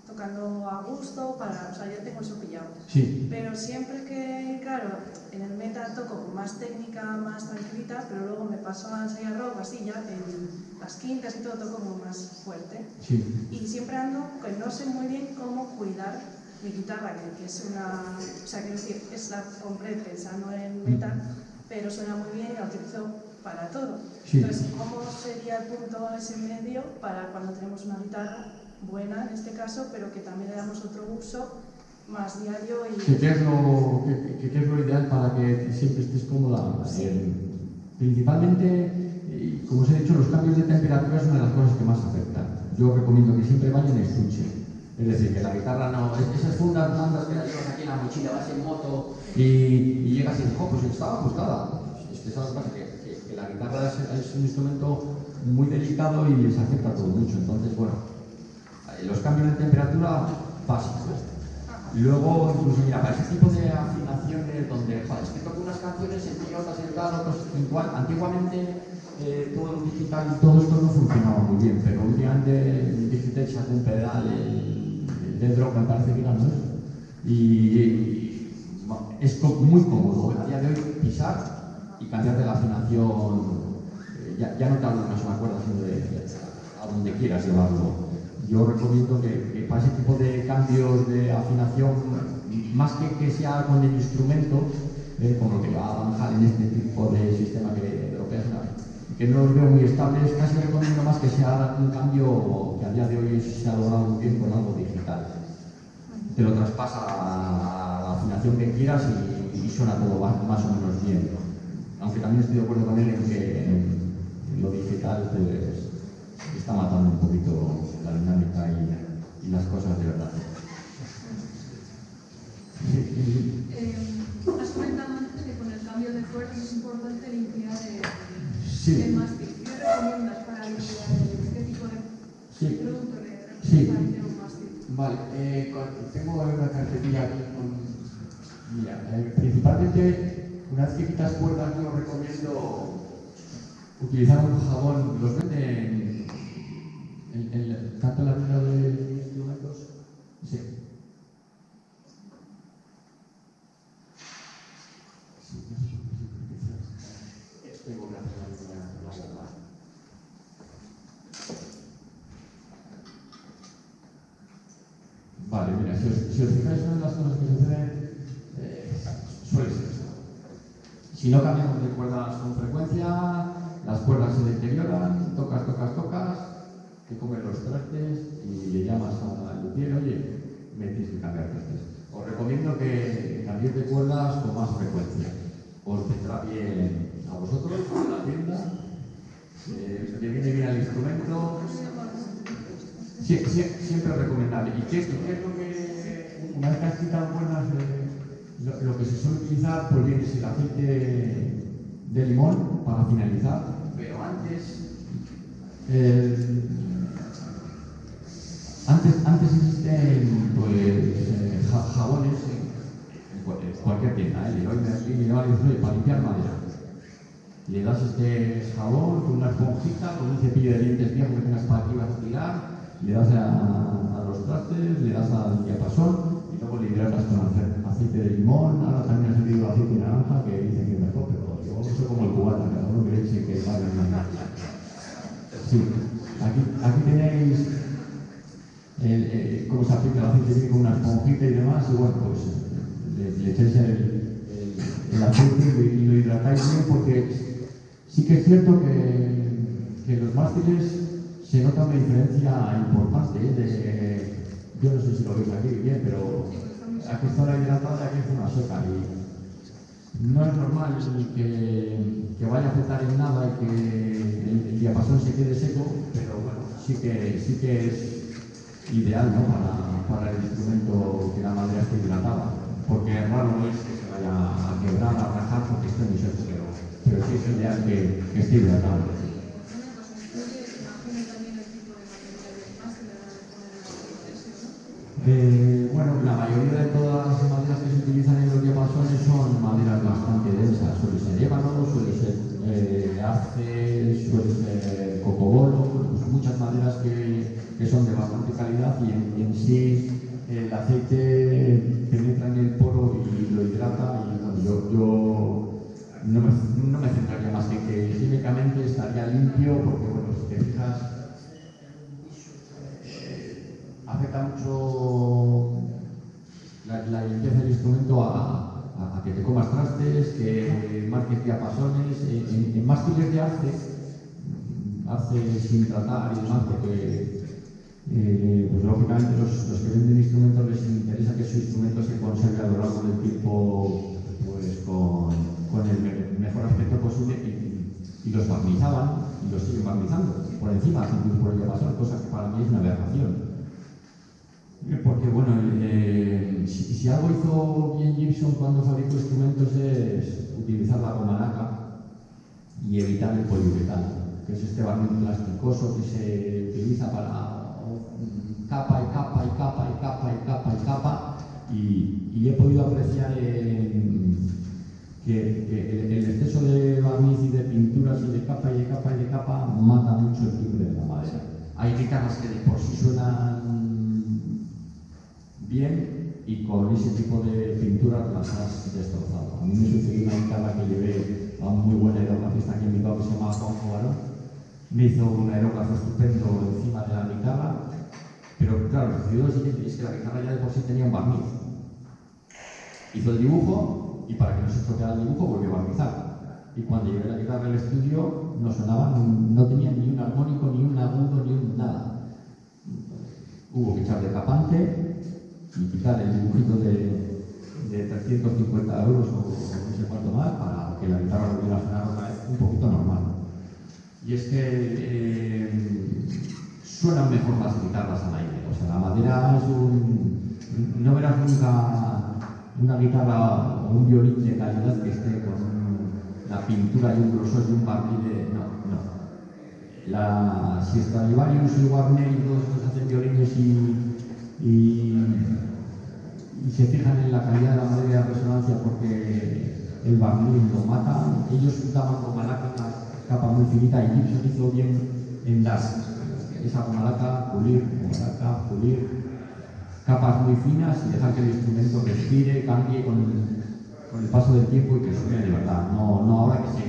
tocando a gusto, o sea, ya tengo eso pillado. Sí. Pero siempre que, claro, en el metal toco con más técnica, más tranquilita, pero luego me paso a ensayar rock, así ya, en las quintas y todo toco como más fuerte. Sí. Y siempre ando, que no sé muy bien cómo cuidar mi guitarra, que es una... O sea, quiero decir, la compré pensando en metal, pero suena muy bien y la utilizo para todo. Sí. Entonces, ¿cómo sería el punto ese medio para cuando tenemos una guitarra buena, en este caso, pero que también le damos otro uso más diario y... ¿Qué es lo ideal para que siempre estés cómoda? Sí. Principalmente, como os he dicho, los cambios de temperatura es una de las cosas que más afectan. Yo recomiendo que siempre vaya en estuche. Es decir, que la guitarra no... Esas fundas blandas que la llevas aquí en la mochila, vas en moto y llegas y dices, pues estaba ajustada. ¿Sabes lo que pasa? Que la guitarra es un instrumento muy delicado y les afecta todo mucho. Entonces, bueno, los cambios de temperatura básicos. Luego, incluso, mira, para ese tipo de afinaciones donde, es que toco unas canciones en otras en tal, otras en cual, antiguamente todo lo digital y todo esto no funcionaba muy bien, pero últimamente el Digitech hace un pedal, el drop me parece que era, ¿no? Y es muy cómodo a día de hoy pisar y cambiar de la afinación, ya no te hablo de una sola cuerda, sino a donde quieras llevarlo. Yo recomiendo que para ese tipo de cambios de afinación, más que sea con el instrumento, como lo que va a avanzar en este tipo de sistema que no los veo muy estables, casi recomiendo más que sea un cambio que a día de hoy se ha logrado muy bien con algo digital. Te lo traspasa a la afinación que quieras y suena todo más o menos bien. Aunque también estoy de acuerdo con él en que lo digital pues, está matando un poquito la dinámica y las cosas de verdad. Has comentado antes que con el cambio de cuerdas es importante limpiar el mástil. ¿Qué recomiendas para limpiar qué tipo de producto para limpiar un mástil? Vale, tengo una carpetilla aquí con... Mira, principalmente una vez que quitas cuerdas yo recomiendo utilizar un jabón, los venden tanto en la tienda de instrumentos. Sí. Vale, mira, si os fijáis, una de las cosas que suceden suele ser esto. Si no cambiamos de cuerdas con frecuencia, las cuerdas se deterioran, tocas, te comen los trastes y le llamas al luthier, oye, me tienes que cambiar trastes. Os recomiendo que cambiéis de cuerdas con más frecuencia. Os vendrá bien a vosotros, a la tienda, le viene bien al instrumento. Siempre recomendable. ¿Y qué es lo que, una vez que has quitado cuerdas, lo que se suele utilizar, pues bien, es el aceite de limón para finalizar, pero antes existen pues, jabones en cualquier tienda, Leroy Merlin, para limpiar madera. Le das este jabón con una esponjita, con un cepillo de dientes viejo que tengas para aquí, vas a tirar, le das a los trastes, le das al diapasón y luego le hidratas con aceite de limón. Ahora también ha salido aceite de naranja que dicen que es mejor, pero yo soy como el cubano, cada uno que le eche que vale más. Sí, aquí tenéis cómo se aplica el aceite con una esponjita y demás, y bueno, pues le echáis el aceite y lo hidratáis bien, porque sí que es cierto que los mástiles se nota una diferencia importante, yo no sé si lo veis aquí bien, pero aquí está la hidratada y aquí está una seca. Y no es normal que vaya a afectar en nada y que el diapasón se quede seco, pero bueno, sí que es ideal, ¿no? para el instrumento que la madera esté hidratada, porque raro no es que se vaya a quebrar, a rajar porque esté muy seco, pero sí es ideal que esté hidratado. Bueno, la mayoría de todas las maderas que se utilizan en los diapasones son maderas bastante densas. Suele ser ébano, suele ser arce, suele ser cocobolo, pues muchas maderas que son de bastante calidad y en sí el aceite penetra en el poro y lo hidrata. Y bueno, yo no me centraría más en que químicamente estaría limpio, porque bueno, si te fijas, afecta mucho la limpieza del instrumento a que te comas trastes, que marques diapasones, en mástiles de arce sin tratar y demás, porque pues lógicamente los que venden instrumentos les interesa que su instrumento se conserve a lo largo del tiempo pues con el mejor aspecto posible, y los barnizaban y los siguen barnizando por encima, incluso por el diapasón, cosa que para mí es una aberración. Porque bueno, si algo hizo bien Gibson cuando fabricó instrumentos es utilizar la goma laca y evitar el poliuretano, que es este barniz plasticoso que se utiliza para capa y capa y capa y capa y capa y capa, y he podido apreciar que el exceso de barniz y de pinturas y de capa y de capa y de capa mata mucho el timbre de la madera. Hay guitarras que de por sí suenan bien y con ese tipo de pinturas las has destrozado. A mí me sucedió una guitarra que llevé a un muy buen aerografista aquí en Bilbao que se llamaba Juanjo Barón. Me hizo un aerógrafo estupendo encima de la guitarra, pero claro, lo que sucedió lo siguiente, es que la guitarra ya de por sí tenía un barniz. Hizo el dibujo y para que no se estropeara el dibujo volvió a barnizar. Y cuando llevé la guitarra al estudio no sonaba, no tenía ni un armónico, ni un agudo, ni un nada. Hubo que echarle capante y quitar el dibujito de 350 euros o no sé cuánto más para que la guitarra volviera a sonar otra vez un poquito normal. Y es que suenan mejor las guitarras al aire. O sea, la madera es no verás nunca una guitarra o un violín de calidad que esté con la pintura y un grosor y un barniz de... No. Si Stradivarius y Warner y todos estos hacen violines y se fijan en la calidad de la madera de resonancia porque el barniz lo mata, ellos daban goma laca capa muy finita y Gibson hizo bien en dar esa gomalaca, pulir, capas muy finas y dejar que el instrumento respire, cambie con el paso del tiempo y que suene de verdad, no ahora que se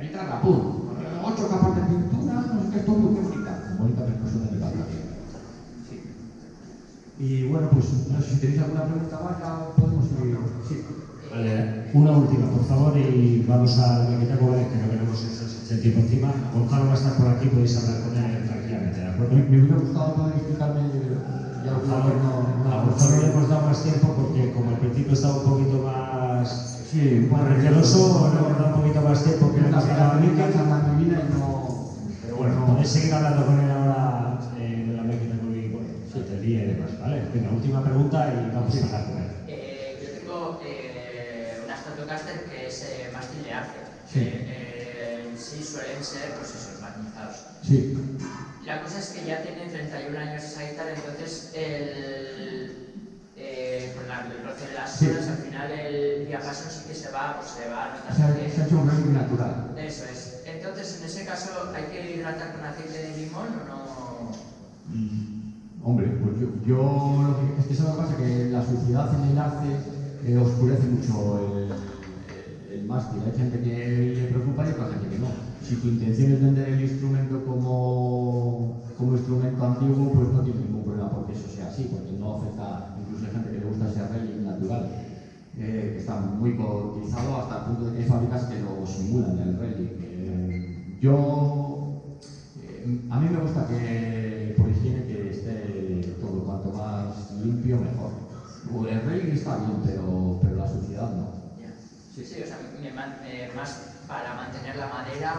guitarra, pum, 8 capas de pintura, no sé qué, esto es muy bonita percusión de guitarra. Sí. Y bueno, pues no sé si tenéis alguna pregunta más, ya podemos ir. Sí. Vale, una última, por favor, y vamos a la maqueta como que no queremos el tiempo encima. Gonzalo va a estar por aquí, podéis hablar con él tranquilamente, ¿de acuerdo? Me hubiera gustado poder explicarme ya a Gonzalo le hemos dado más tiempo porque como al principio estaba un poquito más receloso, le hemos dado un poquito más tiempo que hemos llegado a mi vida y no. Pero bueno, podéis seguir hablando con él ahora en la máquina y bueno, el día y demás, ¿vale? Venga, última pregunta y vamos a hablar con él. Yo tengo una Stratocaster que es mástil de arce. Sí suelen ser, pues esos magnizados. Sí. La cosa es que ya tiene 31 años esa guitarra, entonces con el roce de las cuerdas, al final el diapasón sí que se va a notar. Se ha hecho un ranking natural. Eso es. Entonces, en ese caso, ¿hay que hidratar con aceite de limón o no? Hombre, pues yo es que eso lo que pasa que la suciedad en el arce oscurece mucho el mástil. Hay gente que le preocupa y otra gente que no. Si tu intención es vender el instrumento como instrumento antiguo, pues no tiene ningún problema porque eso sea así, porque no afecta, incluso hay gente que le gusta ese relic natural, que está muy cotizado hasta el punto de que hay fábricas que lo simulan el relic. A mí me gusta que por higiene que esté todo, cuanto más limpio mejor. El relic está bien, pero la suciedad no. Sí, o sea, más para mantener la madera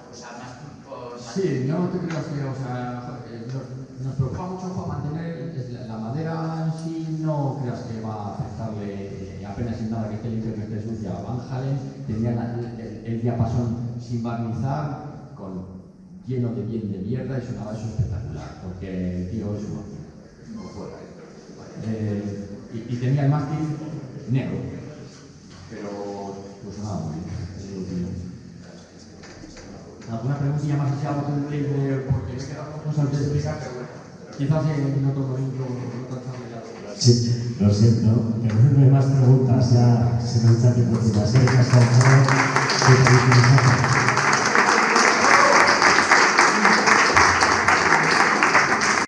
o sea, más por... Sí, no te creas que, o sea, nos preocupa mucho para mantener la madera en sí, no creas que va a afectarle apenas sin nada que esté limpio, que esté sucia. Van Halen tenía el diapasón sin barnizar, lleno de bien de mierda y sonaba eso espectacular, porque el tío eso no fuera. Y tenía el mástil negro, pero pues sonaba muy bien. ¿Alguna preguntilla más así algo que porque me quedan cosas de explicar, pero bueno, quizás en otro momento, en otra charla ya. Sí, lo siento, pero no hay más preguntas, ya se me echa tiempo encima. Sí, hasta el